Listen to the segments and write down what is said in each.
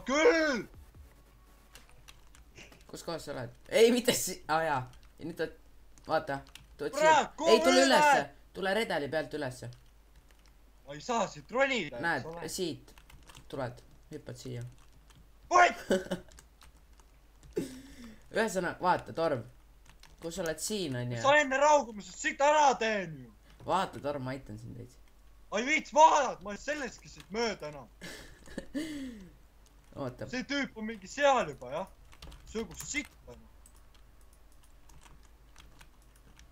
küll! Kus kohas sa oled? Ei, mitte jaa. Ja nüüd vaata. Kuhu ei, tule üle? ülesse. Tule redeli pealt ülesse. Ma ei saa siit ronida. Näed, siit. Tuled. Hüppad siia. Putt! Ühesõnaga, vaata, Torm. Kui sa oled siin, on ju. Sa enne raugumisest siit ära teen ju. Vaata, Torm, ma aitan sind veits. Ma ei viits vaadata, ma ei sellestki siit mööda enam. Oota. See tüüp on mingi seal juba, jah. Söögu sitt on.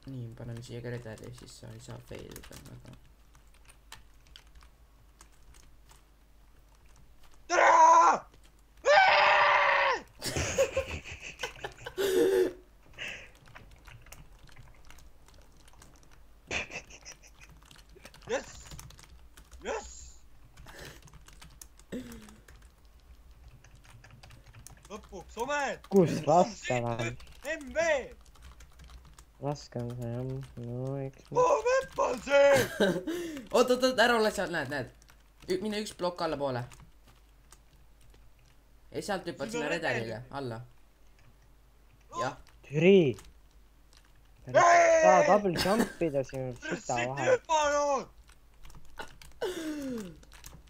Nii, paneme siia ka redeli, siis sa ei saa failida. Tere! Yes! Yes! Lõpuks omet! Kus raske on? MV! Raske on see jah. No eks ma... Kuhu vepp on see? oot, ära ole seal, näed. Mine üks plokk alla poole. Ja sealt hüppad sinna redelile, alla. Jah. Türi! Saa double jumpida sinu sita vahel.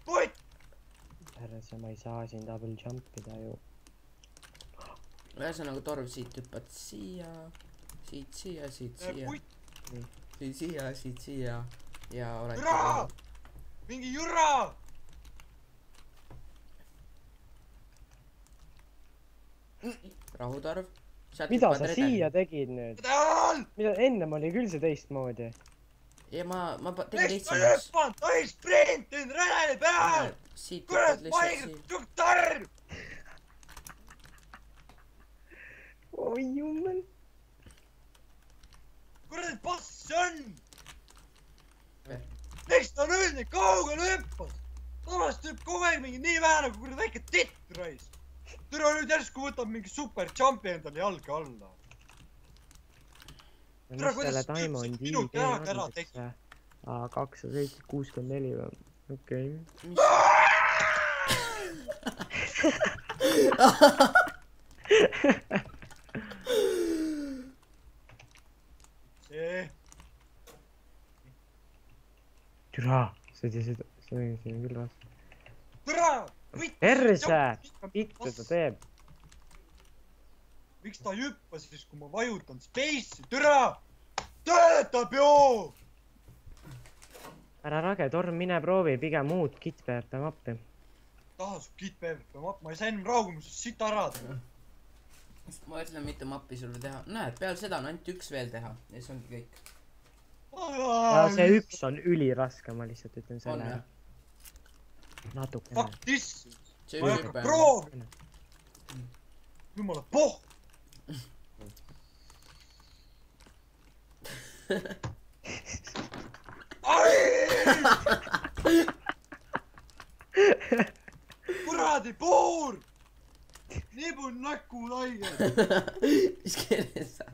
Putt! Härra, ma ei saa siin double jumpida ju. Ühesõnaga, Torv, siit hüppad siia. Siit siia, siit siia. Siit siia, siit siia. Ja oled... Jüra! Mingi jüra! Rahu, Torv. Mida sa siia tegid nüüd? Mida ennem oli küll see teistmoodi? Ja ma tegin Miks ta lihtsamaks. hüppanud? Ta ei sprintinud redeli peal! Siit Kurat, hüppad lihtsalt siia. paigad, tükk tarv! Oi jummel. Kurat, pass see on! Miks ta nüüd nii kaugele hüppas? Samas tüüp kogu aeg mingi nii vähe nagu kurat väike titt rais. Türa nüüd järsku võtab mingi super jumpi endale jalge alla. Mis selle Diamondi ID on? 264 või? Okei. See. Türa, see on küll raske. Türa! Perse! Pikku ta teeb. Miks ta hüppas siis, kui ma vajutan space'i? Türa! Töötab ju! Ära rage, Torm, mine proovi pigem muud KitPP mappi. Taha su KitPP mapp, ma ei saa enne raugumisest siit ära teha. Ma ütlen, mitu mappi sulle teha. Näed, peale seda on ainult üks veel teha. Ja see ongi kõik. Ja see üks on üliraske, ma lihtsalt ütlen On, selle. jah? Natukene. Fuck this! See Ma ei üks hakka juba. proovima! Jumala poh! Kuradi puur! Nibun näkku laiged! Mis keeles sa?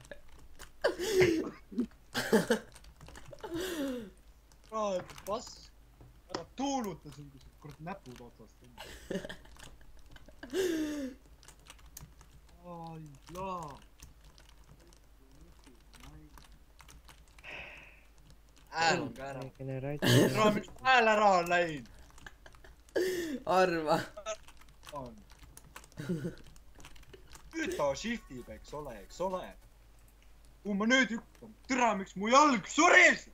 Kuradi pass! Ära tuuluta siin, kui sa kuradi näpud otsast. Ai, laa! Hääl on ka ära. Ära, miks hääl ära on läinud? Arva. Nüüd ta shiftib, eks ole. Kui ma nüüd hüppan, türa, miks mu jalg suris?